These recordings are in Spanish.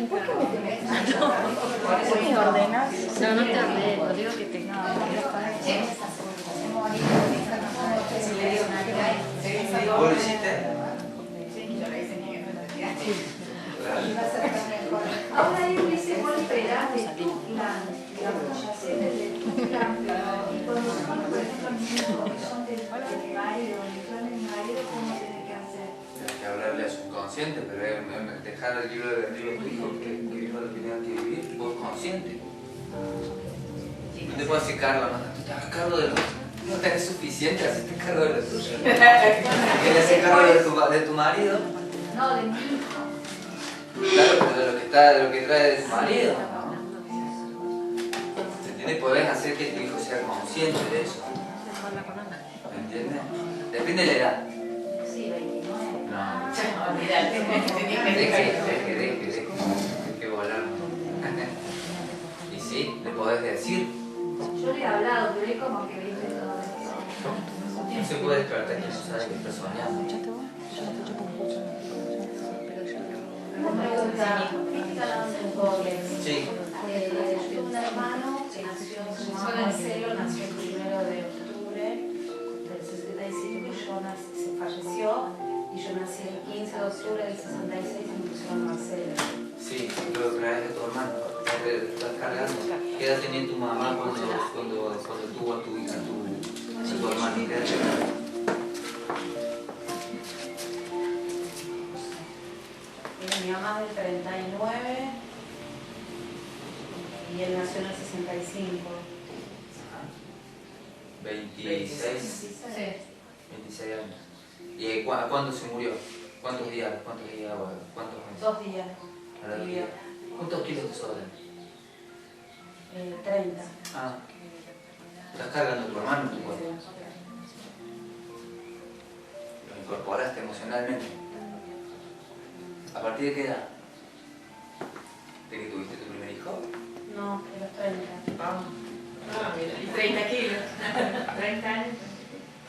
¿Por qué me ordenas? No, no te ordeno, digo que te... ¿Vos lo hiciste? Ahora él dice, vos esperás de tu plan, digamos, ya sé desde tu plan, pero y cuando son, por ejemplo, mis hijos que son del marido, el plan de mi marido, ¿cómo tiene que hacer? Tienes que hablarle a su consciente, pero es dejar el libro de arriba de tu hijo que viva lo que tenga que vivir, vos consciente. No te puedo decir, Carlos, no te hagas cargo de lo no tenés suficiente, hacerte cargo de lo tuyo. ¿Quieres hacer cargo de tu marido? No, de mi hijo. Claro, pero de lo que trae de tu marido. ¿Se entiende? Podés hacer que tu hijo sea consciente de eso. ¿Me entiendes? Depende de la edad. Sí, 29. No. Deje volar. Y sí, le podés decir. Yo le he hablado, pero es como que viste todo esto. No se puede despertar que no sabe que está soñando. Una pregunta, física un poco. Sí. Yo tengo un hermano que nació, se llama Marcelo, nació el 1 de octubre del 67, que yo se falleció, y yo nací el 15 de octubre del 66 y me pusieron Marcelo. Sí, lo traes de tu hermano. Estás cargando. ¿Qué edad tenía tu mamá cuando tuvo a tu hermano? ¿Qué edad tenía? Mi mamá es del 39 y él nació en el 65. 26 años. ¿Y cuándo se murió? ¿Cuántos días? ¿Cuántos meses? 2 días. ¿Cuántos kilos te sobran? 30. Ah. Estás cargando a tu hermano en tu cuerpo. Lo incorporaste emocionalmente. ¿A partir de qué edad? ¿De que tuviste tu primer hijo? No, de los 30. Y 30 kilos. 30 años.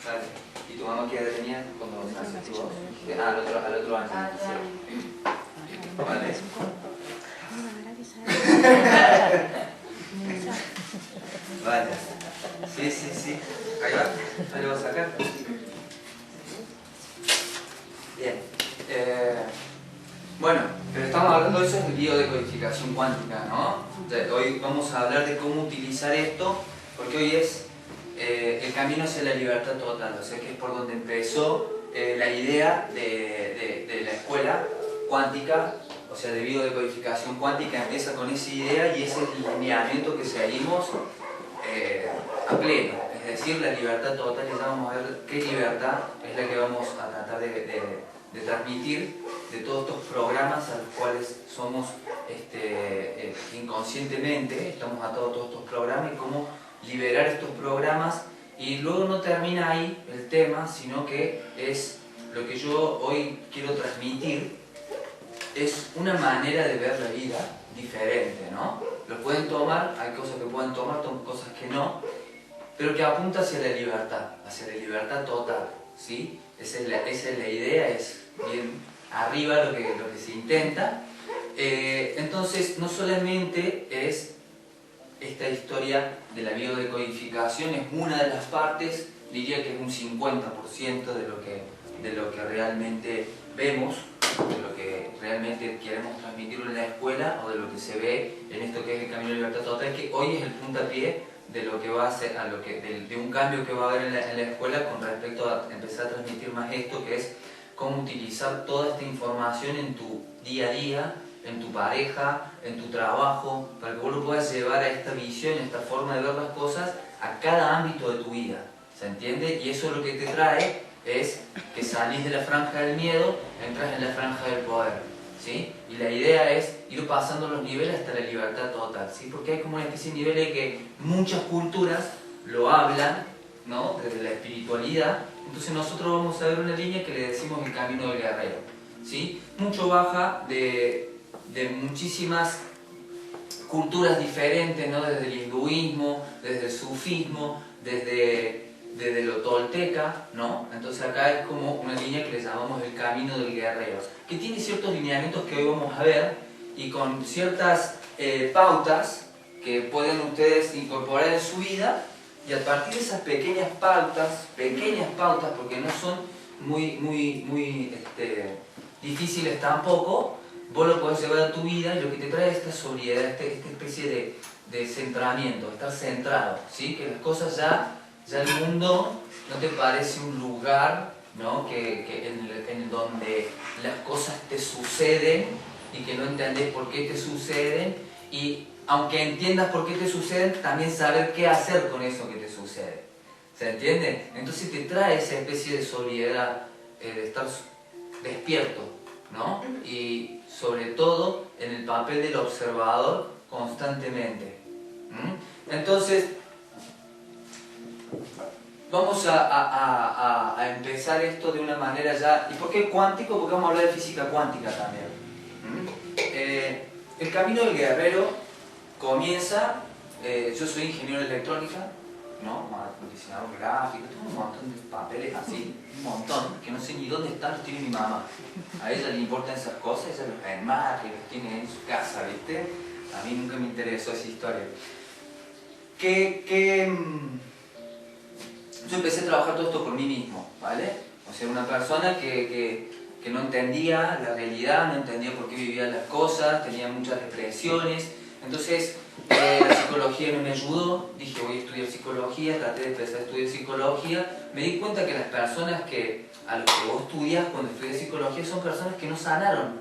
Vale. ¿Y tu mamá qué edad tenía cuando naciste vos? Al otro año. Vale. Vale. Sí. Ahí va. Ahí lo vas a sacar. Bien. Bueno, pero estamos hablando de eso, es el biodecodificación cuántica, ¿no? Hoy vamos a hablar de cómo utilizar esto, porque hoy es el camino hacia la libertad total, o sea que es por donde empezó la idea de la escuela cuántica, o sea de biodecodificación cuántica, empieza con esa idea y ese es el lineamiento que seguimos a pleno, es decir, la libertad total, y ya vamos a ver qué libertad es la que vamos a tratar de transmitir de todos estos programas a los cuales somos inconscientemente, estamos atados a todos estos programas y cómo liberar estos programas. Y luego no termina ahí el tema, sino que es lo que yo hoy quiero transmitir, es una manera de ver la vida diferente, ¿no? Lo pueden tomar, hay cosas que pueden tomar, cosas que no, pero que apunta hacia la libertad total, ¿sí? Esa es la idea, es bien arriba lo que se intenta. Entonces, no solamente es esta historia de la biodecodificación, es una de las partes, diría que es un 50% de lo que realmente vemos, de lo que realmente queremos transmitirlo en la escuela o de lo que se ve en esto que es el camino de libertad total, que hoy es el puntapié de lo que va a ser, de un cambio que va a haber en la escuela con respecto a empezar a transmitir más esto, que es cómo utilizar toda esta información en tu día a día, en tu pareja, en tu trabajo, para que vos lo puedas llevar a esta visión, a esta forma de ver las cosas a cada ámbito de tu vida, ¿se entiende? Y eso lo que te trae es que salís de la franja del miedo, entras en la franja del poder, ¿sí? Y la idea es ir pasando los niveles hasta la libertad total, ¿sí? Porque hay como una especie de nivel de que muchas culturas lo hablan, ¿no? Desde la espiritualidad. Entonces nosotros vamos a ver una línea que le decimos el camino del guerrero, ¿sí? Mucho baja de muchísimas culturas diferentes, ¿no? Desde el hinduismo, desde el sufismo, desde lo tolteca, ¿no? Entonces acá es como una línea que le llamamos el camino del guerrero, que tiene ciertos lineamientos que hoy vamos a ver y con ciertas pautas que pueden ustedes incorporar en su vida, y a partir de esas pequeñas pautas, porque no son muy difíciles tampoco, vos lo podés llevar a tu vida, y lo que te trae esta sobriedad, esta especie de centramiento, estar centrado, ¿sí? Que las cosas ya el mundo no te parece un lugar, ¿no? en donde las cosas te suceden y que no entendés por qué te suceden, y aunque entiendas por qué te suceden, también saber qué hacer con eso que te sucede. ¿Se entiende? Entonces te trae esa especie de sobriedad, de estar despierto, ¿no? Y sobre todo en el papel del observador constantemente. Entonces, vamos a empezar esto de una manera ya... ¿Y por qué cuántico? Porque vamos a hablar de física cuántica también. El camino del guerrero comienza... yo soy ingeniero de electrónica, ¿no? Diseñador gráfico, tengo un montón de papeles así, un montón, que no sé ni dónde están, los tiene mi mamá. A ella le importan esas cosas, ella los enmarca y los tiene en su casa, ¿viste? A mí nunca me interesó esa historia. Yo empecé a trabajar todo esto por mí mismo, ¿vale? O sea, una persona que no entendía la realidad, no entendía por qué vivían las cosas, tenía muchas depresiones. Entonces, la psicología no me ayudó, dije voy a estudiar psicología, traté de empezar a estudiar psicología. Me di cuenta que las personas a las que vos estudias cuando estudias psicología son personas que no sanaron.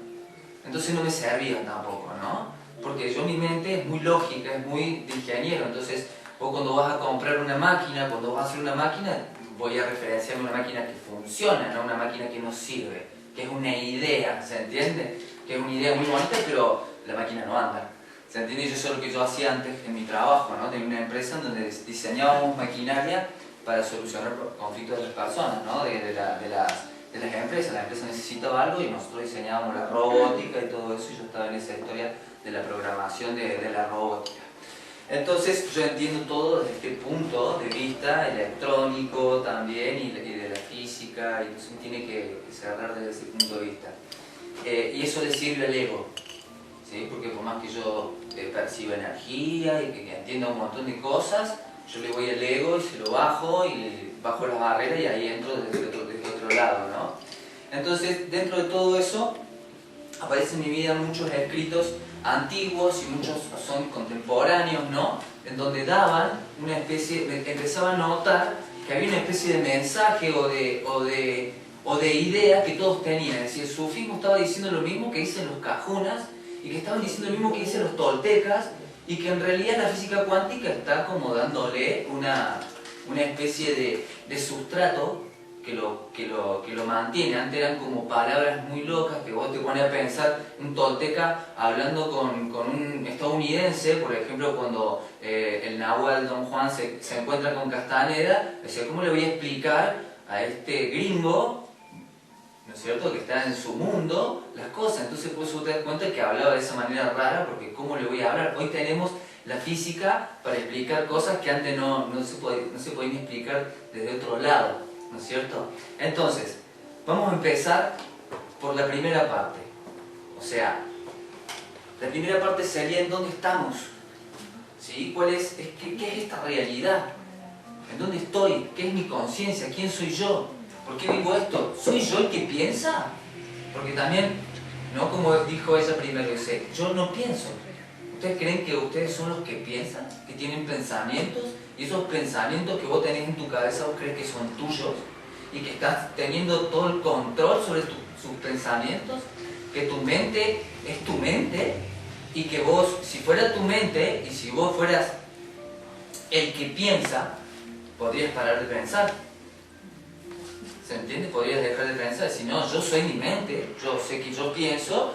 Entonces no me servían tampoco, ¿no? Porque mi mente es muy lógica, es muy de ingeniero. Entonces, vos cuando vas a comprar una máquina, cuando vas a hacer una máquina, voy a referenciarme a una máquina que funciona, no una máquina que no sirve, que es una idea, ¿se entiende? Que es una idea muy bonita, pero la máquina no anda. ¿Se entiende? Eso es lo que yo hacía antes en mi trabajo, ¿no? Tenía una empresa en donde diseñábamos maquinaria para solucionar conflictos de las personas, ¿no? de las empresas. La empresa necesitaba algo y nosotros diseñábamos la robótica y todo eso, y yo estaba en esa historia de la programación de la robótica. Entonces yo entiendo todo desde este punto de vista electrónico también y de la física, y entonces tiene que cerrar desde ese punto de vista. Y eso le sirve al ego, ¿sí? Porque por más que yo perciba energía y que entienda un montón de cosas, yo le voy al ego y se lo bajo y bajo las barreras y ahí entro desde otro lado, ¿no? Entonces dentro de todo eso aparecen en mi vida muchos escritos antiguos y muchos son contemporáneos, ¿no? En donde daban una especie, empezaba a notar que había una especie de mensaje o de idea que todos tenían. Es decir, el sufismo estaba diciendo lo mismo que dicen los cajunas y que estaban diciendo lo mismo que dicen los toltecas, y que en realidad la física cuántica está como dándole una especie de sustrato que lo mantiene. Antes eran como palabras muy locas que vos te pones a pensar, un tolteca hablando con un estadounidense, por ejemplo, cuando el Nahual Don Juan se encuentra con Castaneda, decía, ¿cómo le voy a explicar a este gringo, ¿no es cierto?, que está en su mundo, las cosas? Entonces pues vos te das cuenta que hablaba de esa manera rara, porque ¿cómo le voy a hablar? Hoy tenemos la física para explicar cosas que antes no se podían explicar desde otro lado, ¿no es cierto? Entonces, vamos a empezar por la primera parte. O sea, la primera parte sería en dónde estamos, ¿sí? ¿Qué es esta realidad? ¿En dónde estoy? ¿Qué es mi conciencia? ¿Quién soy yo? ¿Por qué vivo esto? ¿Soy yo el que piensa? Porque también, no como dijo ella primero, dice, yo no pienso. ¿Ustedes creen que ustedes son los que piensan? ¿Que tienen pensamientos? Y esos pensamientos que vos tenés en tu cabeza, ¿vos crees que son tuyos? Y que estás teniendo todo el control sobre sus pensamientos, que tu mente es tu mente, y que vos, si fuera tu mente, y si vos fueras el que piensa, podrías parar de pensar. ¿Se entiende? Podrías dejar de pensar. Si no, yo soy mi mente, yo sé que yo pienso,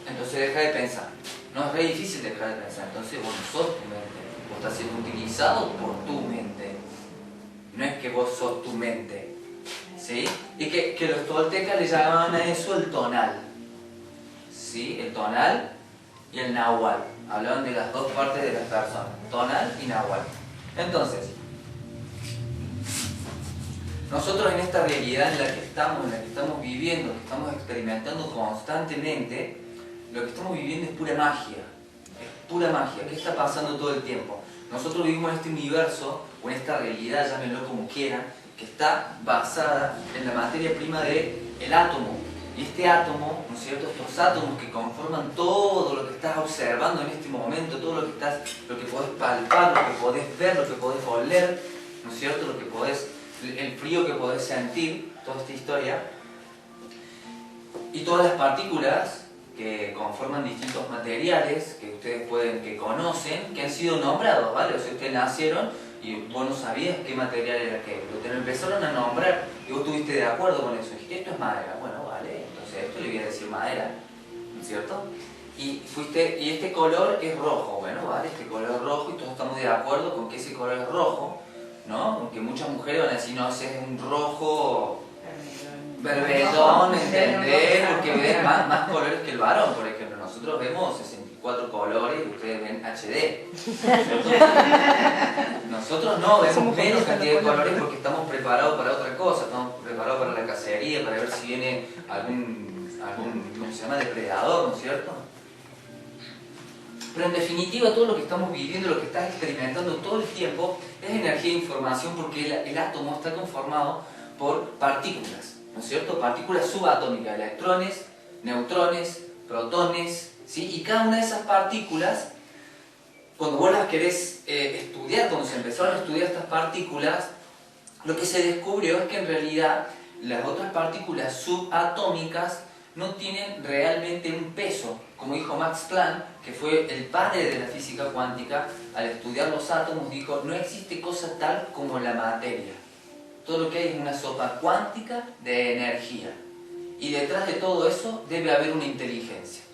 entonces deja de pensar. No, es re difícil dejar de pensar. Entonces vos no sos tu mente, vos estás siendo utilizado por tu mente. No es que vos sos tu mente, ¿sí? Y que los toltecas le llamaban a eso el tonal, ¿sí? El tonal y el nahual. Hablaban de las dos partes de las personas, tonal y nahual. Entonces, nosotros en esta realidad en la que estamos viviendo, que estamos experimentando constantemente, lo que estamos viviendo es pura magia. Es pura magia. ¿Qué está pasando todo el tiempo? Nosotros vivimos en este universo, o en esta realidad, llámenlo como quieran, que está basada en la materia prima del átomo. Y este átomo, ¿no es cierto? Estos átomos que conforman todo lo que estás observando en este momento, todo lo que podés palpar, lo que podés ver, lo que podés oler, ¿no es cierto? Lo que podés, el frío que podés sentir, toda esta historia. Y todas las partículas que conforman distintos materiales que ustedes que conocen, que han sido nombrados, ¿vale? O sea, ustedes nacieron y vos no sabías qué material era qué, pero te lo empezaron a nombrar y vos estuviste de acuerdo con eso. Dijiste, esto es madera, bueno, vale, entonces esto le voy a decir madera, ¿no es cierto? Y este color es rojo, bueno, vale, este color es rojo y todos estamos de acuerdo con que ese color es rojo, ¿no? Aunque muchas mujeres van a decir, no, ese es un rojo verbetón, ¿entendés? Porque ves más colores que el varón, por ejemplo. Nosotros vemos 64 colores y ustedes ven HD. Nosotros no, vemos menos cantidad de colores porque estamos preparados para otra cosa, estamos preparados para la cacería, para ver si viene algún ¿cómo se llama?, depredador, ¿no es cierto? Pero en definitiva todo lo que estamos viviendo, lo que estás experimentando todo el tiempo es energía e información, porque el átomo está conformado por partículas, ¿no es cierto? Partículas subatómicas, electrones, neutrones, protones, ¿sí? Y cada una de esas partículas, cuando vos las querés estudiar, cuando se empezaron a estudiar estas partículas, lo que se descubrió es que en realidad las otras partículas subatómicas no tienen realmente un peso. Como dijo Max Planck, que fue el padre de la física cuántica, al estudiar los átomos dijo, no existe cosa tal como la materia. Todo lo que hay es una sopa cuántica de energía. Y detrás de todo eso debe haber una inteligencia.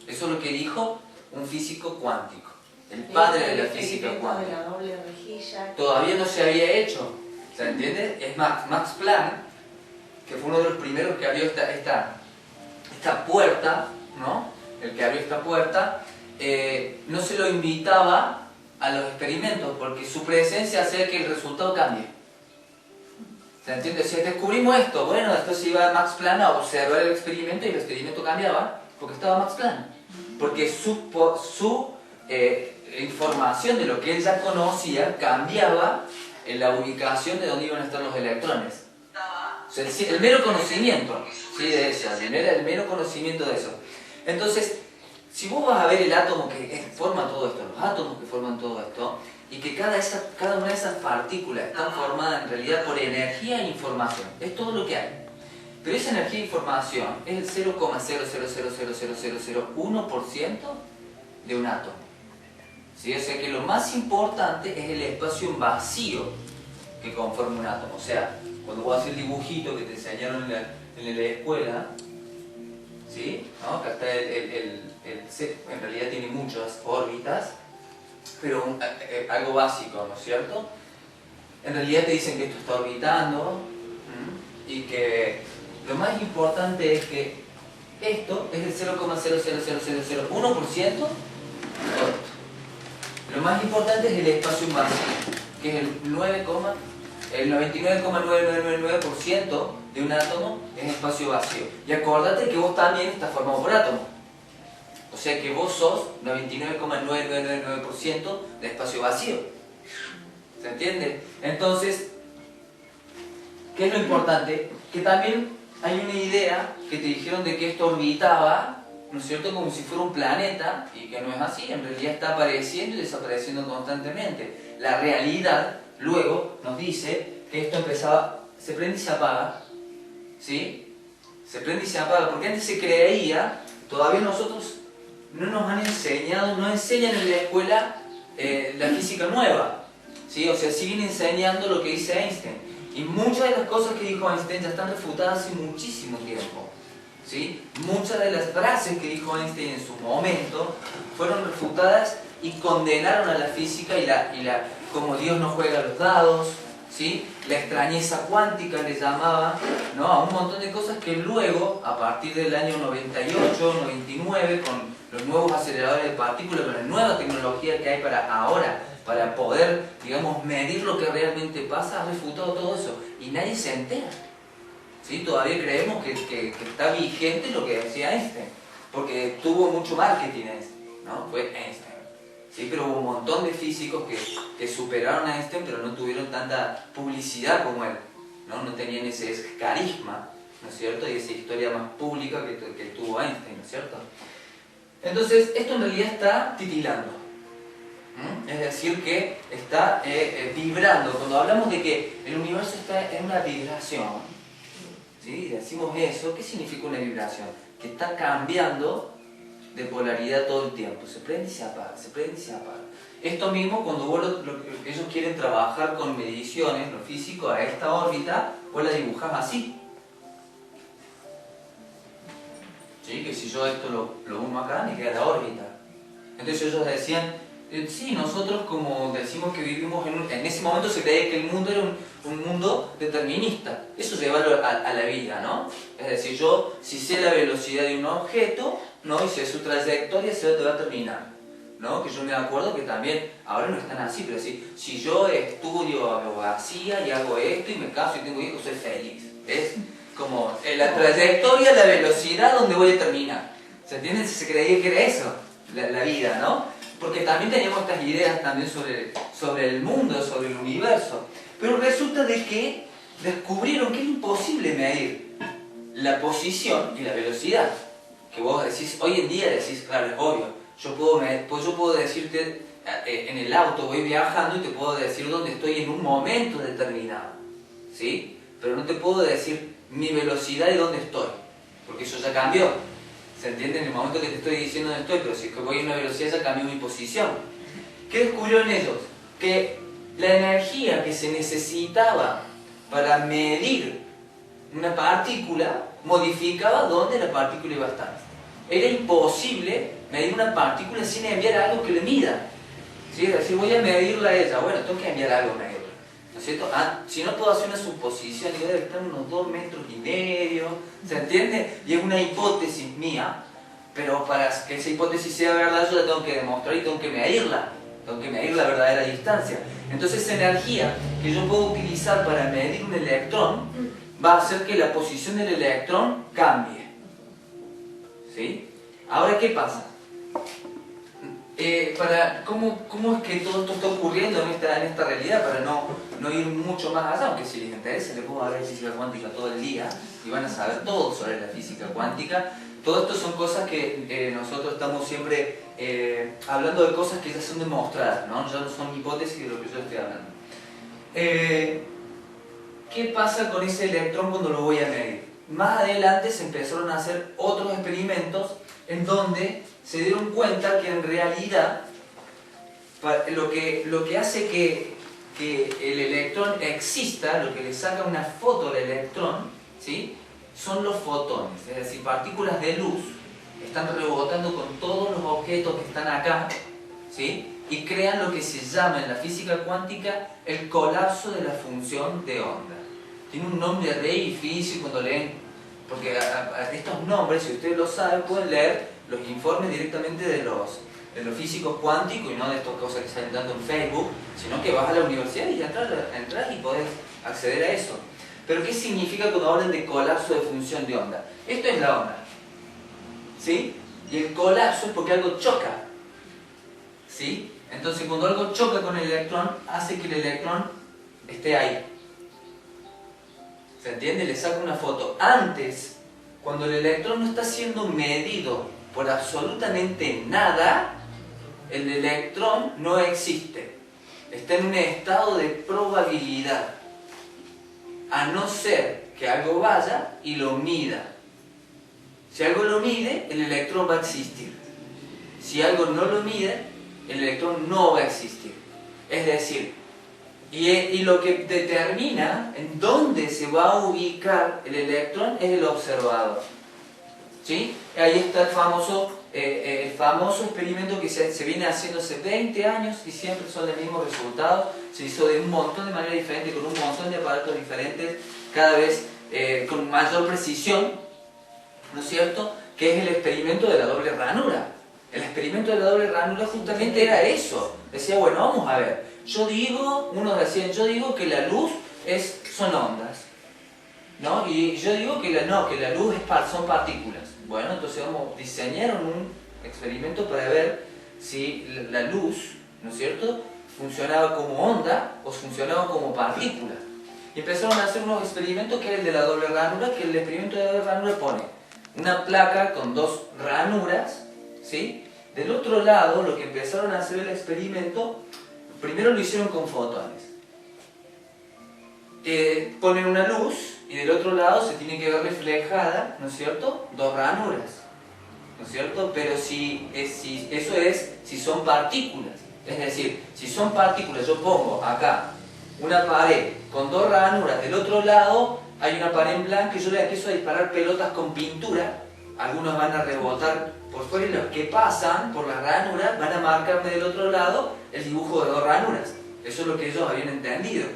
Eso es lo que dijo un físico cuántico, el padre de la física cuántica. De la doble rejilla. Todavía no se había hecho, ¿se entiende? Es Max Planck, que fue uno de los primeros que abrió esta puerta, ¿no? El que abrió esta puerta, no se lo invitaba a los experimentos porque su presencia hacía que el resultado cambie. ¿Se entiende? Si descubrimos esto, bueno, después se iba Max Planck a observar el experimento y el experimento cambiaba porque estaba Max Planck. Porque su información de lo que él ya conocía cambiaba en la ubicación de dónde iban a estar los electrones. O sea, el mero conocimiento, ¿sí? De eso, el mero conocimiento de eso. Entonces, si vos vas a ver el átomo que forma todo esto, los átomos que forman todo esto, y que cada una de esas partículas están formadas en realidad por energía e información, es todo lo que hay. Pero esa energía e información es el 0,0000001% de un átomo. ¿Sí? O sea que lo más importante es el espacio en vacío que conforma un átomo. O sea, cuando vos haces el dibujito que te enseñaron en la escuela, ¿sí? ¿No? Acá está en realidad tiene muchas órbitas, pero algo básico, ¿no es cierto? En realidad te dicen que esto está orbitando y que lo más importante es que esto es el 0,00001% de todo esto. Lo más importante es el espacio en vacío, que es el 99,9999% de un átomo es espacio vacío. Y acordate que vos también estás formado por átomos. O sea que vos sos 99,9999% de espacio vacío. ¿Se entiende? Entonces, ¿qué es lo importante? Que también hay una idea que te dijeron de que esto orbitaba, ¿no es cierto?, como si fuera un planeta, y que no es así, en realidad está apareciendo y desapareciendo constantemente. La realidad, luego, nos dice que esto se prende y se apaga, ¿sí? Se prende y se apaga, porque antes se creía, todavía nosotros no nos han enseñado, no enseñan en la escuela la física nueva, ¿sí? O sea, siguen enseñando lo que dice Einstein. Y muchas de las cosas que dijo Einstein ya están refutadas hace muchísimo tiempo, ¿sí? Muchas de las frases que dijo Einstein en su momento fueron refutadas y condenaron a la física y como Dios no juega los dados, ¿sí? La extrañeza cuántica le llamaba, ¿no? A un montón de cosas que luego, a partir del año 98, 99, con los nuevos aceleradores de partículas, con la nueva tecnología que hay para ahora, para poder, digamos, medir lo que realmente pasa, ha refutado todo eso. Y nadie se entera, ¿sí? Todavía creemos que está vigente lo que decía Einstein. porque tuvo mucho marketing ¿no? Fue Einstein. ¿Sí? Pero hubo un montón de físicos que superaron a Einstein, pero no tuvieron tanta publicidad como él, ¿no? No tenían ese carisma, ¿no es cierto? Y esa historia más pública que tuvo Einstein, ¿no es cierto? Entonces, esto en realidad está titilando. Es decir, que está vibrando. Cuando hablamos de que el universo está en una vibración, ¿sí? Decimos eso, ¿qué significa una vibración? Que está cambiando de polaridad todo el tiempo, se prende y se apaga, se prende y se apaga. Esto mismo, cuando vos ellos quieren trabajar con mediciones, lo físico, a esta órbita, vos la dibujás así. ¿Sí? Que si yo esto lo uno acá, me queda la órbita. Entonces ellos decían, sí, nosotros como decimos que vivimos en ese momento se creía que el mundo era un mundo determinista. Eso llevarlo a la vida, ¿no? Es decir, yo si sé la velocidad de un objeto, ¿no? Y sé su trayectoria, sé dónde va a terminar, ¿no? Que yo me acuerdo que también, ahora no están así, pero si yo estudio abogacía y hago esto y me caso y tengo hijos, soy feliz. Es como la trayectoria, la velocidad donde voy a terminar. ¿Se entiende? Se creía que era eso, la vida, ¿no? Porque también teníamos estas ideas también sobre el mundo, sobre el universo. Pero resulta de que descubrieron que es imposible medir la posición y la velocidad. Que vos decís, hoy en día decís, claro, es obvio, yo puedo decirte, en el auto voy viajando y te puedo decir dónde estoy en un momento determinado, ¿sí? Pero no te puedo decir mi velocidad y dónde estoy, porque eso ya cambió. ¿Se entiende? En el momento que te estoy diciendo dónde estoy, pero si es que voy a una velocidad ya cambió mi posición. ¿Qué descubrieron ellos? Que la energía que se necesitaba para medir una partícula modificaba dónde la partícula iba a estar. Era imposible medir una partícula sin enviar algo que le mida. ¿Sí? Es decir, voy a medirla a ella, bueno, tengo que enviar algo a medirla, ¿no es cierto? Si no puedo hacer una suposición, digo, debe estar unos 2,5 metros, ¿se entiende? Y es una hipótesis mía, pero para que esa hipótesis sea verdad yo la tengo que demostrar y tengo que medirla la verdadera distancia. Entonces esa energía que yo puedo utilizar para medir un electrón va a hacer que la posición del electrón cambie. ¿Sí? Ahora, ¿qué pasa? ¿Cómo es que todo esto está ocurriendo en esta realidad? Para no ir mucho más allá, aunque si les interesa les puedo hablar de física cuántica todo el día y van a saber todo sobre la física cuántica. Todo esto son cosas que nosotros estamos siempre hablando de cosas que ya son demostradas, ¿no? Ya no son hipótesis de lo que yo estoy hablando. ¿Qué pasa con ese electrón cuando lo voy a medir? Más adelante se empezaron a hacer otros experimentos en donde se dieron cuenta que en realidad lo que hace que el electrón exista, lo que le saca una foto al electrón, ¿sí? Son los fotones, es decir, partículas de luz están rebotando con todos los objetos que están acá, ¿sí? Y crean lo que se llama en la física cuántica el colapso de la función de onda. Tiene un nombre re difícil cuando leen, porque a estos nombres, si ustedes lo saben, pueden leer los informes directamente de los físicos cuánticos y no de estas cosas que salen dando en Facebook, sino que vas a la universidad y entras y podés acceder a eso. Pero ¿qué significa cuando hablan de colapso de función de onda? Esto es la onda, ¿sí? Y el colapso es porque algo choca, ¿sí? Entonces cuando algo choca con el electrón, hace que el electrón esté ahí. ¿Se entiende? Le saco una foto. Antes, cuando el electrón no está siendo medido por absolutamente nada, el electrón no existe. Está en un estado de probabilidad. A no ser que algo vaya y lo mida. Si algo lo mide, el electrón va a existir. Si algo no lo mide, el electrón no va a existir. Es decir, y lo que determina en dónde se va a ubicar el electrón es el observador. ¿Sí? Ahí está el famoso experimento que se viene haciendo hace 20 años y siempre son los mismos resultados. Se hizo de un montón de maneras diferentes, con un montón de aparatos diferentes, cada vez con mayor precisión, ¿no es cierto? Que es el experimento de la doble ranura. El experimento de la doble ranura justamente era eso. Decía, bueno, vamos a ver. Unos decían, yo digo que la luz son ondas, ¿no? Y yo digo que la luz son partículas. Bueno, entonces diseñaron un experimento para ver si la luz, ¿no es cierto?, funcionaba como onda o funcionaba como partícula. Y empezaron a hacer unos experimentos que es el de la doble ranura, que el experimento de la doble ranura pone una placa con dos ranuras, ¿sí? Del otro lado, lo que empezaron a hacer el experimento, primero lo hicieron con fotones. Ponen una luz y del otro lado se tiene que ver reflejada, ¿no es cierto?, dos ranuras, ¿no es cierto? Pero si son partículas. Es decir, si son partículas, yo pongo acá una pared con dos ranuras, del otro lado hay una pared en blanco y yo le empiezo a disparar pelotas con pintura, algunos van a rebotar por fuera y los que pasan por las ranuras van a marcarme del otro lado el dibujo de dos ranuras. Eso es lo que ellos habían entendido,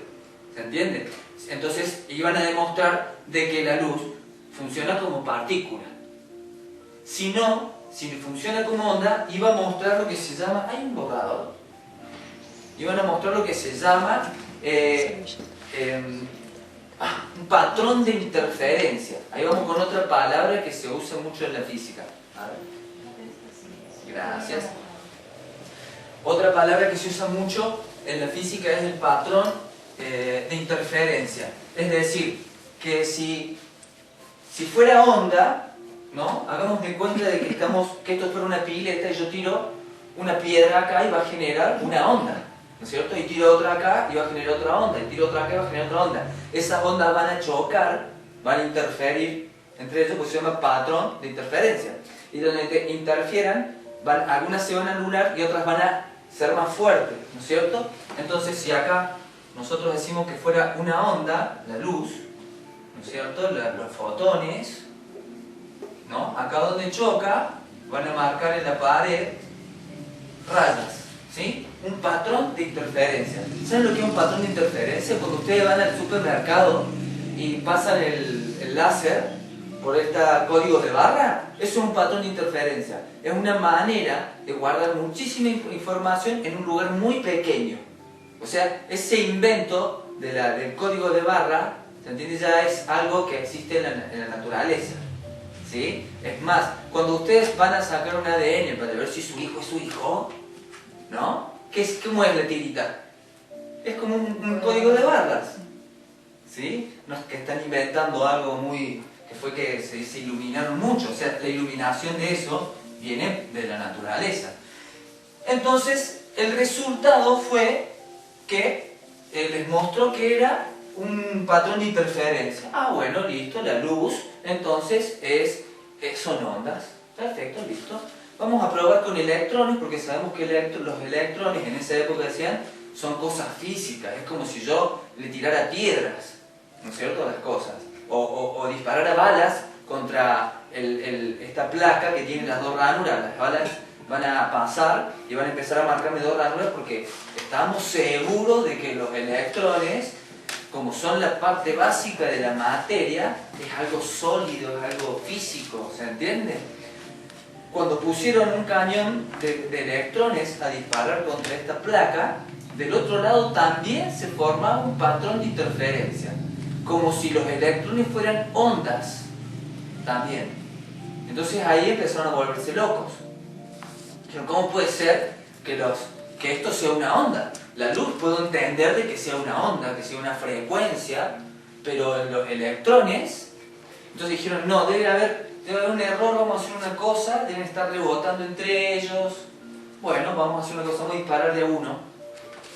¿se entiende? Entonces iban a demostrar de que la luz funciona como partícula. Si no, si funciona como onda, iba a mostrar lo que se llama, hay un borrador, iban a mostrar lo que se llama un patrón de interferencia. Ahí vamos con otra palabra que se usa mucho en la física. A ver. Gracias. Otra palabra que se usa mucho en la física es el patrón de interferencia. Es decir, que si fuera onda, ¿no?, hagamos de cuenta de que esto fuera una pileta y yo tiro una piedra acá y va a generar una onda, ¿no es cierto? Y tiro otra acá y va a generar otra onda, y tiro otra acá y va a generar otra onda. Esas ondas van a chocar, van a interferir entre ellos, pues se llama patrón de interferencia. Y donde interfieran, algunas se van a anular y otras van a ser más fuertes, ¿no es cierto? Entonces, si acá nosotros decimos que fuera una onda, la luz, ¿no es cierto?, los fotones, ¿no?, acá donde choca, van a marcar en la pared rayas, ¿sí? Un patrón de interferencia. ¿Saben lo que es un patrón de interferencia? Cuando ustedes van al supermercado y pasan el láser por este código de barra, eso es un patrón de interferencia. Es una manera de guardar muchísima información en un lugar muy pequeño. O sea, ese invento del código de barra, ¿se entiende?, ya es algo que existe en la naturaleza, ¿sí? Es más, cuando ustedes van a sacar un ADN para ver si su hijo es su hijo, ¿no?, ¿cómo es la tirita? Es como un código de barras, ¿sí? No es que están inventando algo que fue que se iluminaron mucho. O sea, la iluminación de eso viene de la naturaleza. Entonces, el resultado fue que les mostró que era un patrón de interferencia. Ah, bueno, listo, la luz, entonces son ondas. Perfecto, listo. Vamos a probar con electrones, porque sabemos que los electrones en esa época decían son cosas físicas. Es como si yo le tirara piedras, ¿no es cierto?, las cosas. O disparara balas contra esta placa que tiene las dos ranuras. Las balas van a pasar y van a empezar a marcarme dos ranuras porque estamos seguros de que los electrones, como son la parte básica de la materia, es algo sólido, es algo físico, ¿se entiende? Cuando pusieron un cañón de electrones a disparar contra esta placa, del otro lado también se formaba un patrón de interferencia, como si los electrones fueran ondas también. Entonces ahí empezaron a volverse locos. Pero ¿cómo puede ser que esto sea una onda? La luz puedo entender de que sea una onda, que sea una frecuencia, pero en los electrones, entonces dijeron, no, debe haber un error, vamos a hacer una cosa, deben estar rebotando entre ellos. Bueno, vamos a hacer una cosa, vamos a disparar de a uno,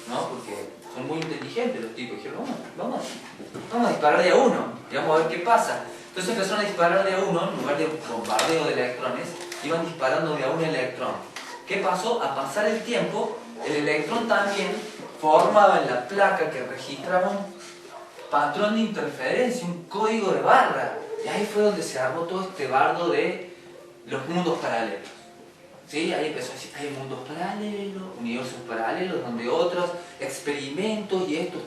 ¿no? Porque son muy inteligentes los tipos. Dijeron, vamos a disparar de a uno y vamos a ver qué pasa. Entonces empezaron a disparar de a uno, en lugar de un bombardeo de electrones, iban disparando de a un electrón. ¿Qué pasó? A pasar el tiempo, el electrón también formaba en la placa que registraba un patrón de interferencia, un código de barra. Y ahí fue donde se armó todo este bardo de los mundos paralelos. ¿Sí? Ahí empezó a decir, hay mundos paralelos, universos paralelos, donde otros experimentos y esto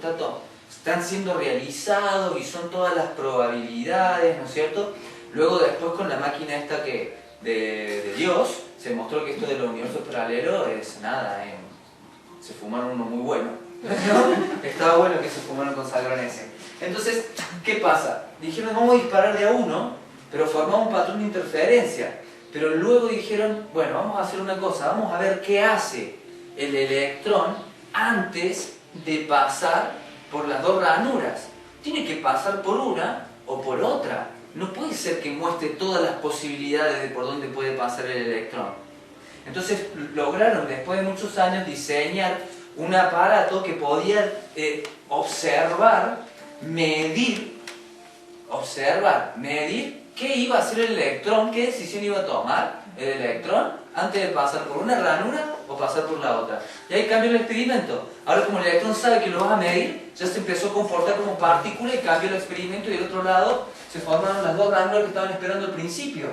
están siendo realizados y son todas las probabilidades, ¿no es cierto? Luego después con la máquina esta de Dios, se mostró que esto de los universos paralelos es nada, se fumaron uno muy bueno, ¿no? Estaba bueno que se fumaron con Salgranese. Entonces, ¿qué pasa? Dijeron, vamos a disparar de a uno pero formaba un patrón de interferencia. Pero luego dijeron, bueno, vamos a hacer una cosa, vamos a ver qué hace el electrón antes de pasar por las dos ranuras. Tiene que pasar por una o por otra. No puede ser que muestre todas las posibilidades de por dónde puede pasar el electrón. Entonces lograron, después de muchos años, diseñar un aparato que podía observar, medir qué iba a hacer el electrón, qué decisión iba a tomar el electrón antes de pasar por una ranura o pasar por la otra. Y ahí cambió el experimento. Ahora, como el electrón sabe que lo vas a medir, ya se empezó a comportar como partícula y cambió el experimento, y del otro lado se formaron las dos ranuras que estaban esperando al principio.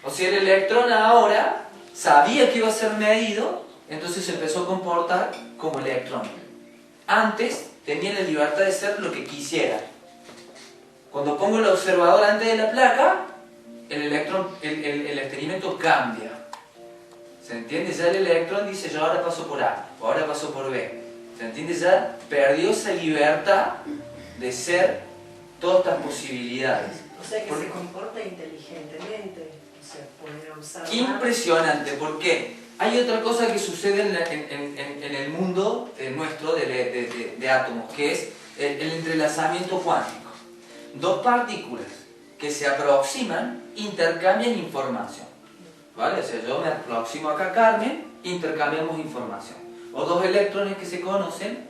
O sea, el electrón ahora sabía que iba a ser medido, entonces se empezó a comportar como electrón. Antes tenía la libertad de ser lo que quisiera. Cuando pongo el observador antes de la placa, el experimento cambia. ¿Se entiende? Ya el electrón dice, yo ahora paso por A, o ahora paso por B. ¿Se entiende? Ya perdió esa libertad de ser todas estas posibilidades. O sea que se comporta inteligentemente. O sea, poder observar. Impresionante, ¿por qué? Hay otra cosa que sucede en el mundo nuestro de átomos, que es el entrelazamiento cuántico. Dos partículas que se aproximan intercambian información. ¿Vale? O sea, yo me aproximo acá a Carmen, intercambiamos información. O dos electrones que se conocen,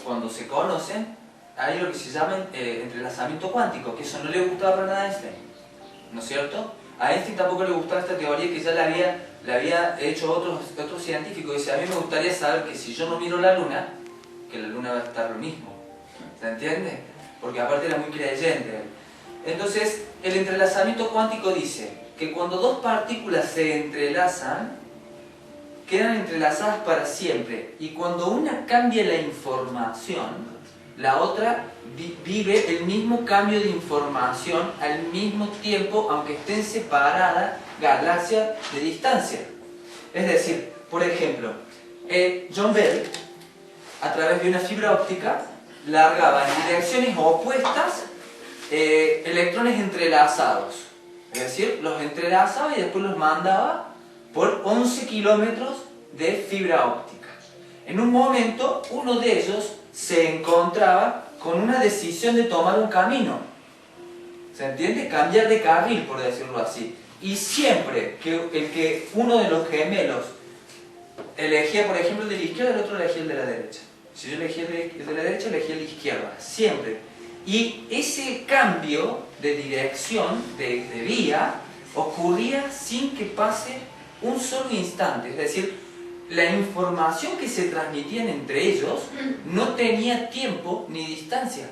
cuando se conocen, hay lo que se llama entrelazamiento cuántico, que eso no le gustaba para nada a Einstein, ¿no es cierto? A Einstein tampoco le gustaba esta teoría que ya le había hecho otro científico. Dice, a mí me gustaría saber que si yo no miro la luna, que la luna va a estar lo mismo. ¿Se entiende? Porque aparte era muy creyente. Entonces, el entrelazamiento cuántico dice que cuando dos partículas se entrelazan, quedan entrelazadas para siempre. Y cuando una cambia la información, la otra vive el mismo cambio de información al mismo tiempo, aunque estén separadas galaxias de distancia. Es decir, por ejemplo, John Bell, a través de una fibra óptica, largaba en direcciones opuestas electrones entrelazados. Es decir, los entrelazaba y después los mandaba por 11 kilómetros de fibra óptica. En un momento, uno de ellos se encontraba con una decisión de tomar un camino. ¿Se entiende? Cambiar de carril, por decirlo así. Y siempre que uno de los gemelos elegía, por ejemplo, el de la izquierda, el otro elegía el de la derecha. Si yo elegía el de la derecha, elegía el de la izquierda. Siempre. Y ese cambio de dirección, de vía, ocurría sin que pase un solo instante. Es decir, la información que se transmitían entre ellos no tenía tiempo ni distancia.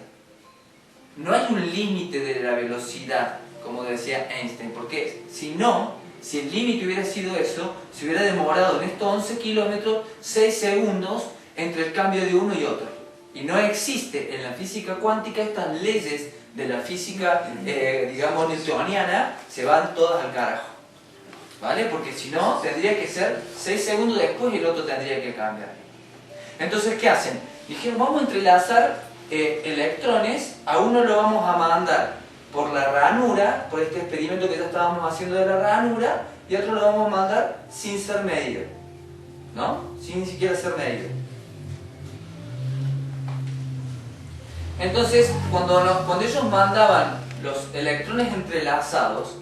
No hay un límite de la velocidad, como decía Einstein, porque si el límite hubiera sido eso, se hubiera demorado en estos 11 kilómetros 6 segundos entre el cambio de uno y otro. Y no existe en la física cuántica estas leyes de la física, digamos, newtoniana, se van todas al carajo. ¿Vale? Porque si no, tendría que ser 6 segundos después y el otro tendría que cambiar. Entonces, ¿qué hacen? Dijeron, vamos a entrelazar electrones, a uno lo vamos a mandar por la ranura, por este experimento que ya estábamos haciendo de la ranura, y otro lo vamos a mandar sin ser medido. ¿No? Sin ni siquiera ser medido. Entonces, cuando ellos mandaban los electrones entrelazados,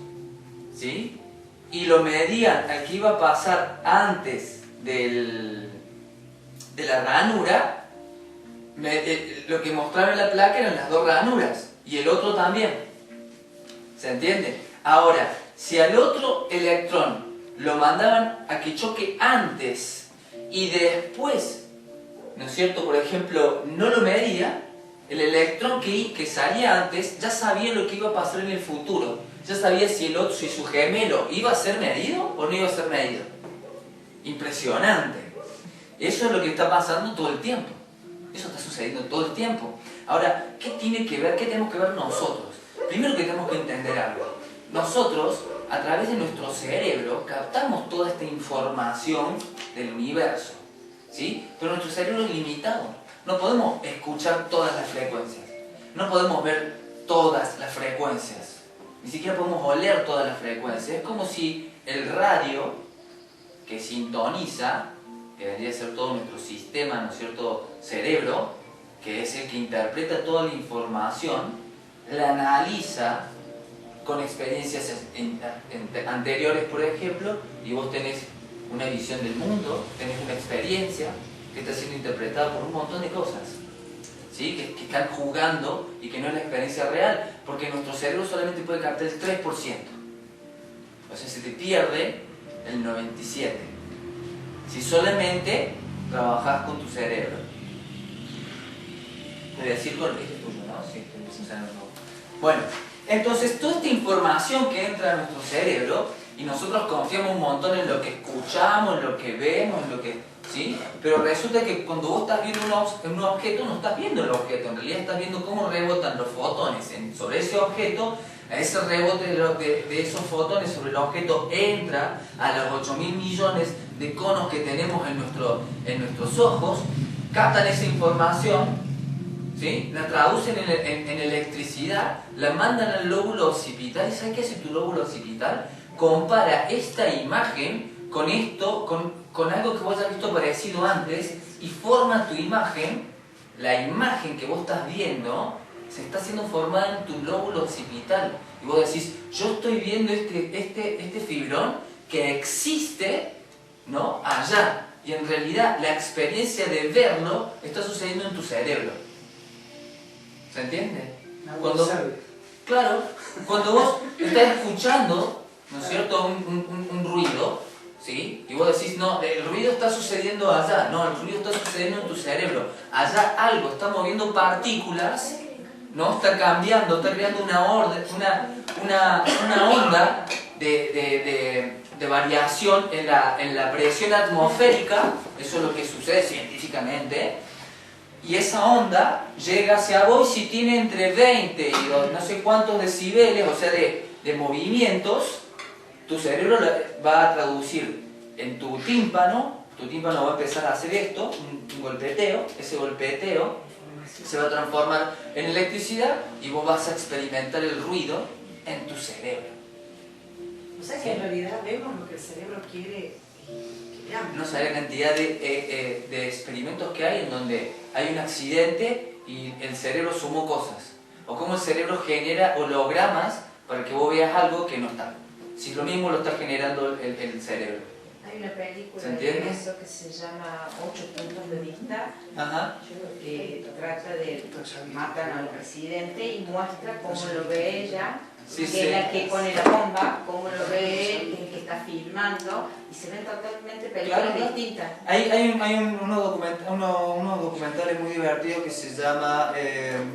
¿sí?, y lo medían al que iba a pasar antes de la ranura, lo que mostraba en la placa eran las dos ranuras, y el otro también. ¿Se entiende? Ahora, si al otro electrón lo mandaban a que choque antes y después, ¿no es cierto?, por ejemplo, no lo medía, el electrón que salía antes ya sabía lo que iba a pasar en el futuro. Ya sabía si su gemelo iba a ser medido o no iba a ser medido. Impresionante. Eso es lo que está pasando todo el tiempo. Eso está sucediendo todo el tiempo. Ahora, ¿qué tiene que ver? ¿Qué tenemos que ver nosotros? Primero que tenemos que entender algo. Nosotros, a través de nuestro cerebro, captamos toda esta información del universo, ¿sí? Pero nuestro cerebro es limitado. No podemos escuchar todas las frecuencias. No podemos ver todas las frecuencias. ni siquiera podemos oler todas las frecuencias. Es como si el radio que sintoniza, que debería ser todo nuestro sistema, ¿no es cierto?, cerebro, que es el que interpreta toda la información, la analiza con experiencias anteriores, por ejemplo, y vos tenés una visión del mundo, tenés una experiencia que está siendo interpretada por un montón de cosas, ¿sí? que están jugando y que no es la experiencia real, porque nuestro cerebro solamente puede captar el 3%. O sea, se te pierde el 97%. Si solamente trabajas con tu cerebro. Te voy a decir con este es tuyo, ¿no? Sí, bueno, entonces toda esta información que entra a nuestro cerebro, y nosotros confiamos un montón en lo que escuchamos, en lo que vemos, en lo que... ¿sí? Pero resulta que cuando vos estás viendo un objeto, no estás viendo el objeto, en realidad estás viendo cómo rebotan los fotones sobre ese objeto. Ese rebote de esos fotones sobre el objeto entra a los 8.000 millones de conos que tenemos en nuestros ojos, captan esa información, ¿sí? La traducen en electricidad, la mandan al lóbulo occipital. ¿Y sabes qué hace tu lóbulo occipital? Compara esta imagen con esto, con algo que vos hayas visto parecido antes, y forma tu imagen. La imagen que vos estás viendo se está siendo formada en tu lóbulo occipital. Y vos decís, yo estoy viendo este fibrón que existe, ¿no?, allá. Y en realidad la experiencia de verlo está sucediendo en tu cerebro. ¿Se entiende? Claro, cuando vos estás escuchando, ¿no es cierto?, un ruido, ¿sí? Y vos decís, no, el ruido está sucediendo allá. No, el ruido está sucediendo en tu cerebro. Allá algo está moviendo partículas, ¿no? Está cambiando, está creando una onda de variación en la presión atmosférica. Eso es lo que sucede científicamente. Y esa onda llega hacia vos, y si tiene entre 20 y no sé cuántos decibeles, o sea, de movimientos, tu cerebro va a traducir en tu tímpano va a empezar a hacer esto, un golpeteo. Ese golpeteo se va a transformar en electricidad y vos vas a experimentar el ruido en tu cerebro. O sea que en realidad vemos lo que el cerebro quiere que veamos. No sabés la cantidad de experimentos que hay en donde hay un accidente y el cerebro sumó cosas. O cómo el cerebro genera hologramas para que vos veas algo que no está. Si lo mismo lo está generando el cerebro. Hay una película ¿Se entiende? de eso que se llama 8 puntos de vista. Ajá. Que trata de matan al presidente y muestra cómo lo ve ella, Sí, que sí. es la que pone la bomba, cómo lo ve él, el que está filmando, y se ven totalmente películas Claro. distintas. Hay unos documentales muy divertidos que se llama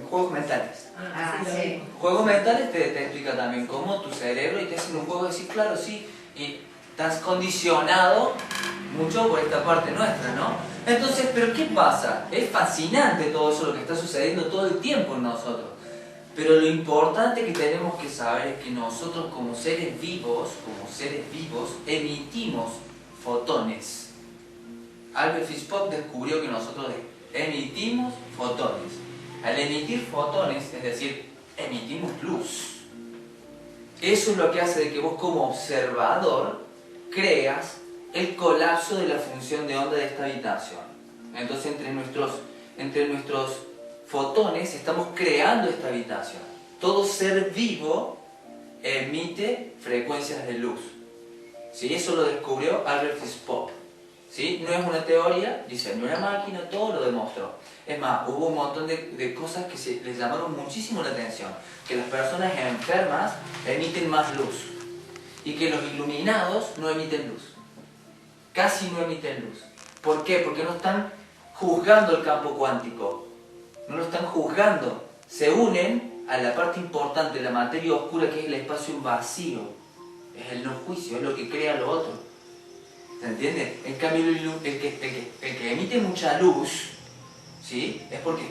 Juegos Mentales. Ah, sí. Juegos mentales te explica también cómo tu cerebro, y te hacen un juego de decir, claro, sí, y estás condicionado mucho por esta parte nuestra, ¿no? Entonces, ¿pero qué pasa? Es fascinante todo eso, lo que está sucediendo todo el tiempo en nosotros. Pero lo importante que tenemos que saber es que nosotros como seres vivos, emitimos fotones. Albert Fitzgerald descubrió que nosotros emitimos fotones. Al emitir fotones, es decir, emitimos luz. Eso es lo que hace de que vos como observador creas el colapso de la función de onda de esta habitación. Entonces entre nuestros fotones estamos creando esta habitación. Todo ser vivo emite frecuencias de luz. ¿Sí? Eso lo descubrió Albert Fitzgerald. ¿Sí? No es una teoría, diseñó una máquina, todo lo demostró. Es más, hubo un montón de cosas que les llamaron muchísimo la atención. Que las personas enfermas emiten más luz. Y que los iluminados no emiten luz. Casi no emiten luz. ¿Por qué? Porque no están juzgando el campo cuántico. No lo están juzgando. Se unen a la parte importante, la materia oscura, que es el espacio vacío. Es el no juicio, es lo que crea lo otro. ¿Se entiende? En cambio, el que emite mucha luz, ¿sí?, es porque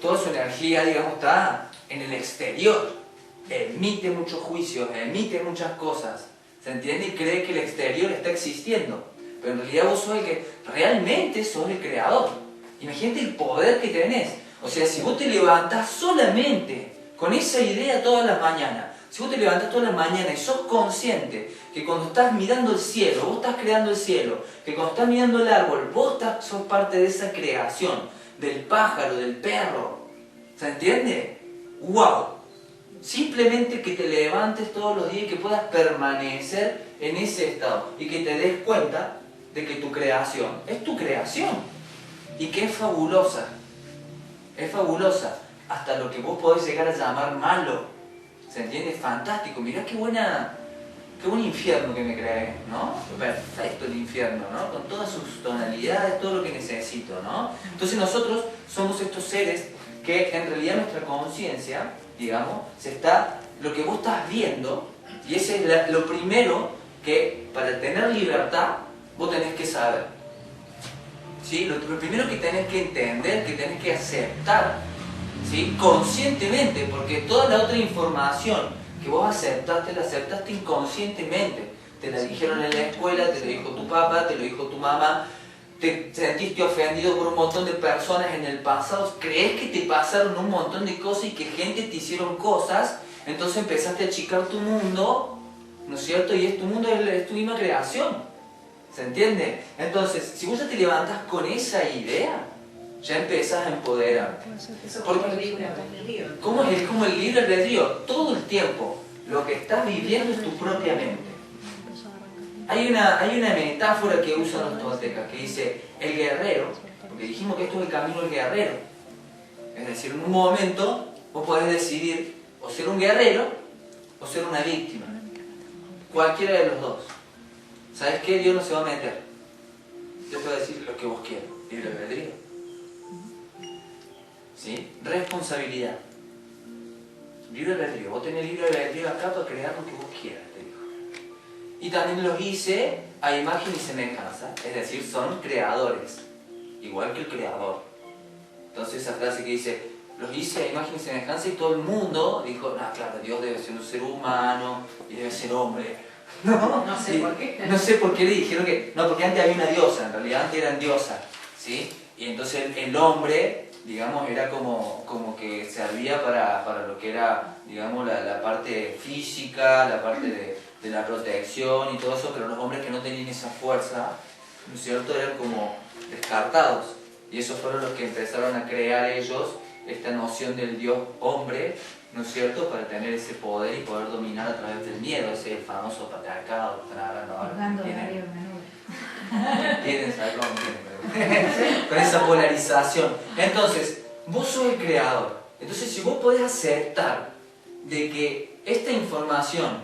toda su energía, digamos, está en el exterior. Emite muchos juicios, emite muchas cosas. ¿Se entiende? Y cree que el exterior está existiendo. Pero en realidad vos sos realmente sos el creador. Imagínate el poder que tenés. O sea, si vos te levantás solamente con esa idea todas las mañanas, Si vos te levantás toda la mañana y sos consciente que cuando estás mirando el cielo, vos estás creando el cielo, que cuando estás mirando el árbol, sos parte de esa creación, del pájaro, del perro, ¿se entiende? ¡Wow! Simplemente que te levantes todos los días y que puedas permanecer en ese estado y que te des cuenta de que tu creación es tu creación y que es fabulosa, hasta lo que vos podés llegar a llamar malo, ¿se entiende? Fantástico, mirá qué buen infierno que me creé, ¿no? Perfecto el infierno, ¿no? Con todas sus tonalidades, todo lo que necesito, ¿no? Entonces nosotros somos estos seres que en realidad nuestra conciencia, digamos, lo que vos estás viendo, y ese es lo primero que para tener libertad vos tenés que saber. ¿Sí? Lo primero que tenés que entender, que tenés que aceptar, ¿sí? Conscientemente, porque toda la otra información que vos aceptaste, la aceptaste inconscientemente. Te la dijeron en la escuela, te lo dijo tu papá, te lo dijo tu mamá, te sentiste ofendido por un montón de personas en el pasado, crees que te pasaron un montón de cosas y que gente te hicieron cosas, entonces empezaste a achicar tu mundo, ¿no es cierto? Y tu mundo es tu misma creación, ¿se entiende? Entonces, si vos ya te levantás con esa idea, ya empezás a empoderarte. Eso es como el libre albedrío. ¿Cómo es como el libre albedrío? Todo el tiempo, lo que estás viviendo es tu propia mente. Hay una metáfora que usan los toltecas que dice el guerrero, porque dijimos que esto es el camino del guerrero. Es decir, en un momento vos podés decidir o ser un guerrero o ser una víctima. Cualquiera de los dos. ¿Sabes qué? Dios no se va a meter. Dios te va a decir lo que vos quieras. Libre albedrío. ¿Sí? Responsabilidad. Libre albedrío. Vos tenés libre albedrío acá para crear lo que vos quieras, te dijo. Y también los hice a imagen y semejanza, es decir, son creadores, igual que el creador. Entonces esa frase que dice, los hice a imagen y semejanza, y todo el mundo dijo, no, claro, Dios debe ser un ser humano y debe ser hombre. No sé por qué. No sé por qué le dijeron que... No, porque antes había una diosa, en realidad antes eran diosas, ¿sí? Y entonces el hombre, digamos, era como que servía para lo que era, digamos, la parte física, la parte de la protección y todo eso, pero los hombres que no tenían esa fuerza, ¿no es cierto?, eran como descartados. Y esos fueron los que empezaron a crear ellos esta noción del Dios hombre, ¿no es cierto?, para tener ese poder y poder dominar a través del miedo, ese famoso patriarcado que están hablando ahora. ¿Tienen? ¿Sabes cómo tienen? Con esa polarización. Entonces, vos sos el creador. Entonces, si vos podés aceptar de que esta información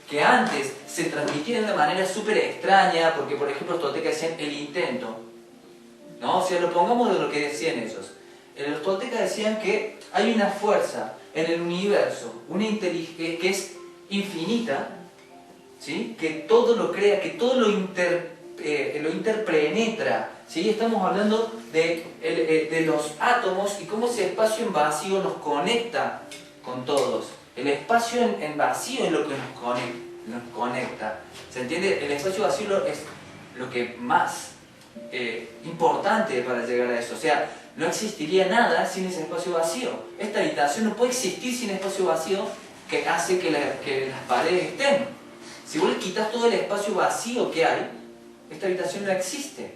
que antes se transmitía de una manera súper extraña, porque por ejemplo los toltecas decían el intento, ¿no? O sea, lo pongamos de lo que decían ellos. Los toltecas decían que hay una fuerza en el universo, una inteligencia que es infinita, ¿sí? Que todo lo crea, que todo lo interpenetra, ¿sí? Estamos hablando de los átomos y cómo ese espacio en vacío nos conecta con todos. El espacio en vacío es lo que nos conecta. ¿Se entiende? El espacio vacío es lo que más importante para llegar a eso. O sea, no existiría nada sin ese espacio vacío. Esta habitación no puede existir sin espacio vacío que hace que las paredes estén. Si vos le quitas todo el espacio vacío que hay, esta habitación no existe.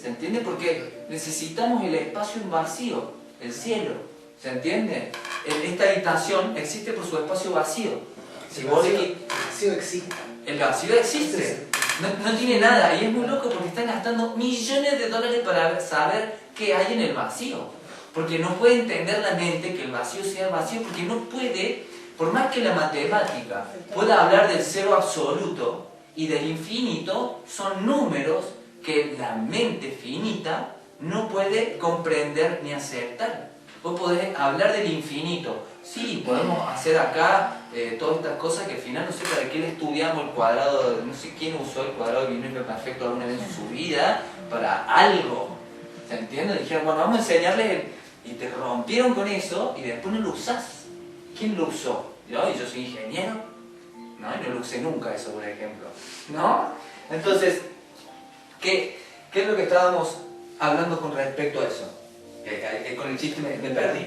¿Se entiende? Porque necesitamos el espacio en vacío, el cielo. ¿Se entiende? Esta habitación existe por su espacio vacío. Si vos El vacío existe. El vacío existe. No tiene nada. Y es muy loco porque están gastando millones de dólares para saber qué hay en el vacío. Porque no puede entender la mente que el vacío sea vacío, porque no puede, por más que la matemática pueda hablar del cero absoluto y del infinito, son números que la mente finita no puede comprender ni aceptar. Vos podés hablar del infinito. Sí, podemos hacer acá todas estas cosas que al final no sé para qué le estudiamos el cuadrado, no sé quién usó el cuadrado de binomio perfecto alguna vez en su vida, para algo. ¿Se entiende? Dijeron, bueno, vamos a enseñarles y te rompieron con eso y después no lo usás. ¿Quién lo usó? ¿Yo? ¿Y yo soy ingeniero? No, y no lo usé nunca eso, por ejemplo. ¿No? Entonces, ¿qué es lo que estábamos hablando con respecto a eso? Con el chiste me perdí.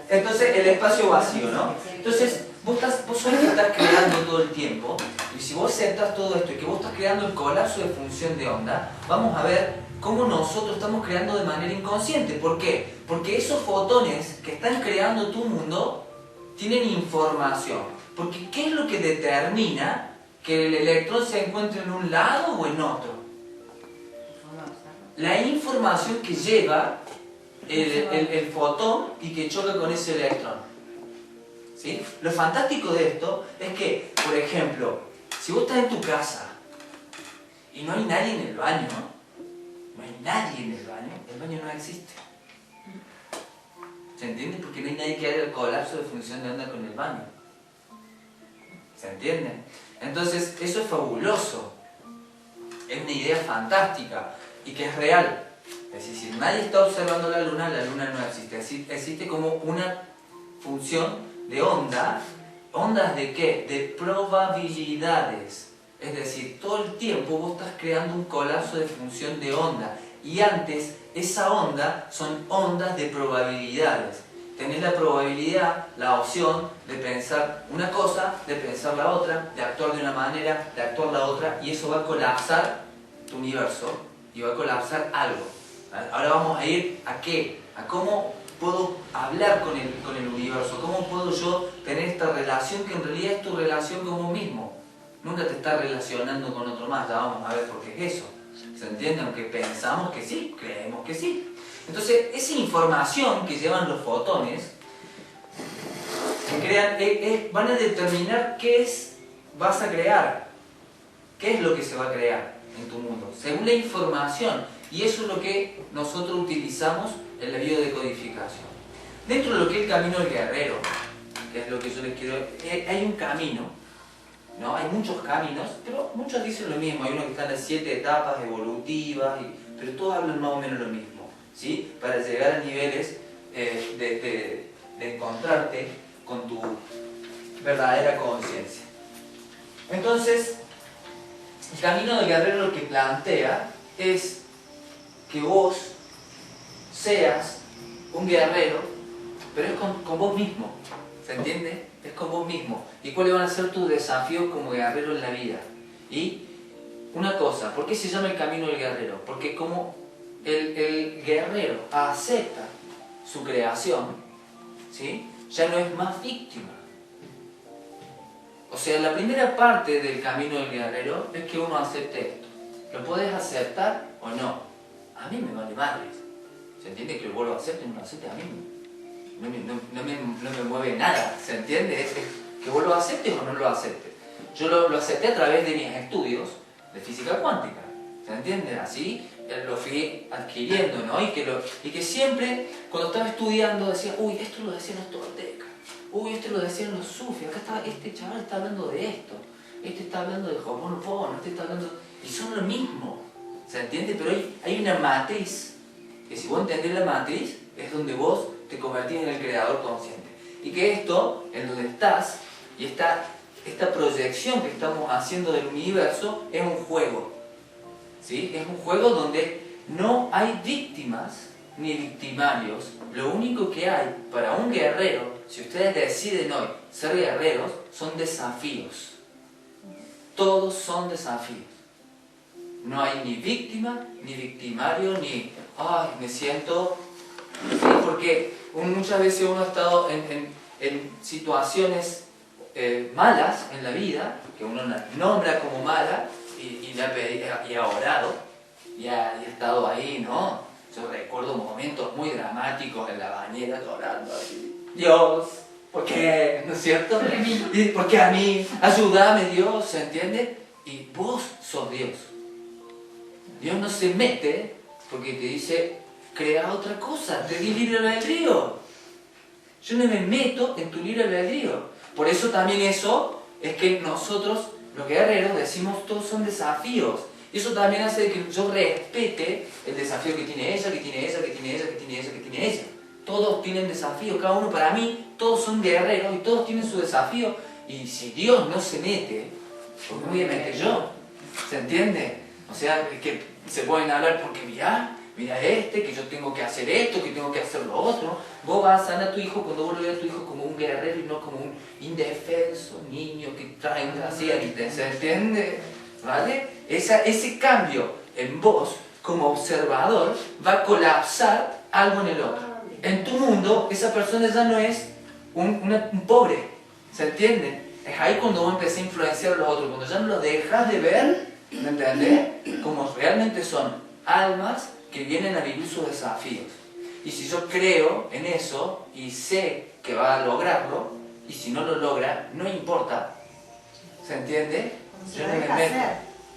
Entonces, el espacio vacío, ¿no? Entonces, vos sos el que estás creando todo el tiempo, y si vos aceptas todo esto y que vos estás creando el colapso de función de onda, vamos a ver cómo nosotros estamos creando de manera inconsciente. ¿Por qué? Porque esos fotones que están creando tu mundo tienen información. Porque ¿qué es lo que determina que el electrón se encuentre en un lado o en otro? La información que lleva el fotón y que choca con ese electrón. ¿Sí? Lo fantástico de esto es que, por ejemplo, si vos estás en tu casa y no hay nadie en el baño, no hay nadie en el baño no existe. ¿Se entiende? Porque no hay nadie que haga el colapso de función de onda con el baño. ¿Se entiende? Entonces, eso es fabuloso. Es una idea fantástica y que es real. Es decir, si nadie está observando la luna no existe. Existe como una función de onda. ¿Ondas de qué? De probabilidades. Es decir, todo el tiempo vos estás creando un colapso de función de onda. Y antes, esa onda son ondas de probabilidades. Tenés la probabilidad, la opción de pensar una cosa, de pensar la otra, de actuar de una manera, de actuar la otra, y eso va a colapsar tu universo y va a colapsar algo. Ahora vamos a ir a qué, a cómo puedo hablar con el universo, cómo puedo yo tener esta relación que en realidad es tu relación con vos mismo. Nunca te estás relacionando con otro más, ya vamos a ver por qué es eso. ¿Se entiende? Aunque pensamos que sí, creemos que sí. Entonces, esa información que llevan los fotones que crean, van a determinar qué vas a crear, qué es lo que se va a crear en tu mundo, según la información. Y eso es lo que nosotros utilizamos en la biodecodificación. Dentro de lo que es el camino del guerrero, que es lo que yo les quiero... Hay un camino, ¿no? Hay muchos caminos, pero muchos dicen lo mismo. Hay uno que está en las 7 etapas evolutivas, pero todos hablan más o menos lo mismo, ¿sí? Para llegar a niveles de encontrarte con tu verdadera conciencia. Entonces, el camino del guerrero lo que plantea es que vos seas un guerrero, pero es con vos mismo, ¿se entiende? Es con vos mismo. ¿Y cuáles van a ser tus desafíos como guerrero en la vida? Y una cosa, ¿por qué se llama el camino del guerrero? Porque como el guerrero acepta su creación, ¿sí? Ya no es más víctima. O sea, la primera parte del camino del guerrero es que uno acepte esto. ¿Lo podés aceptar o no? A mí me vale madres. ¿Se entiende? Que vos lo aceptes o no lo aceptes, a mí no me mueve nada. ¿Se entiende? Es que vos lo aceptes o no lo aceptes. Yo lo acepté a través de mis estudios de física cuántica. ¿Se entiende? Así lo fui adquiriendo, ¿no? Y que siempre, cuando estaba estudiando, decía, uy, esto lo decían los toltecas. Uy, esto lo decían los sufis. Acá está, este chaval está hablando de esto. Este está hablando de Ho'oponopono. Este está hablando... Y son lo mismo. ¿Se entiende? Pero hay una matriz, que si vos entendés la matriz, es donde vos te convertís en el creador consciente. Y que esto, en donde estás, y esta proyección que estamos haciendo del universo, es un juego. ¿Sí? Es un juego donde no hay víctimas ni victimarios. Lo único que hay para un guerrero, si ustedes deciden hoy ser guerreros, son desafíos. Todos son desafíos. No hay ni víctima, ni victimario, ni, ay, me siento... ¿Sí? Porque muchas veces uno ha estado en situaciones malas en la vida, que uno nombra como mala, y ha orado, y ha estado ahí, ¿no? Yo recuerdo momentos muy dramáticos en la bañera llorando así. Dios, ¿por qué? ¿No es cierto? ¿Por qué a mí? Ayúdame, Dios, ¿se entiende? Y vos sos Dios. Dios no se mete porque te dice, crea otra cosa, te di libre albedrío. Yo no me meto en tu libre albedrío. Por eso también eso es que nosotros, los guerreros, decimos todos son desafíos. Y eso también hace que yo respete el desafío que tiene ella, que tiene ella, que tiene ella, que tiene ella, que tiene ella. Todos tienen desafíos, cada uno para mí, todos son guerreros y todos tienen su desafío. Y si Dios no se mete, pues me voy a meter yo. ¿Se entiende? O sea, que se pueden hablar porque mirá, mira que yo tengo que hacer esto, que tengo que hacer lo otro. Vos vas a sanar a tu hijo cuando vos lo veas a tu hijo como un guerrero y no como un indefenso niño que trae un accidente, ¿se entiende? ¿Vale? Ese cambio en vos, como observador, va a colapsar algo en el otro. En tu mundo, esa persona ya no es un pobre, ¿se entiende? Es ahí cuando vos empezás a influenciar a los otros, cuando ya no los dejas de ver, ¿me entendés? Como realmente son almas que vienen a vivir sus desafíos. Y si yo creo en eso y sé que va a lograrlo, y si no lo logra, no importa, ¿se entiende? Cuando se lo deja hacer.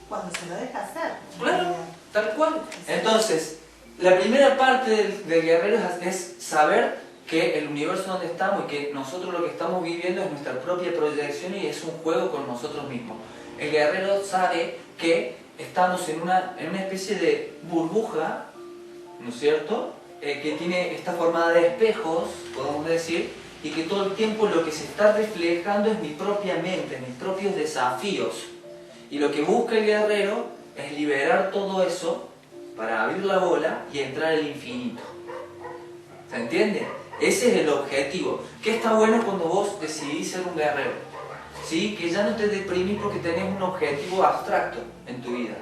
Cuando se lo deja hacer. Claro, tal cual. Entonces, la primera parte del guerrero es saber que el universo donde estamos y que nosotros lo que estamos viviendo es nuestra propia proyección y es un juego con nosotros mismos. El guerrero sabe que estamos en una especie de burbuja, ¿no es cierto? Que está formada de espejos, podemos decir, y que todo el tiempo lo que se está reflejando es mi propia mente, mis propios desafíos. Y lo que busca el guerrero es liberar todo eso para abrir la bola y entrar al infinito. ¿Se entiende? Ese es el objetivo. ¿Qué está bueno cuando vos decidís ser un guerrero? ¿Sí? Que ya no te deprimís porque tenés un objetivo abstracto en tu vida.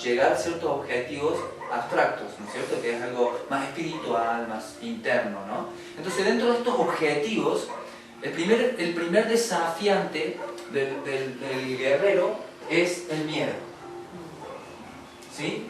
Llegar a ciertos objetivos abstractos, ¿no es cierto? Que es algo más espiritual, más interno, ¿no? Entonces, dentro de estos objetivos, el primer desafiante del guerrero es el miedo. ¿Sí?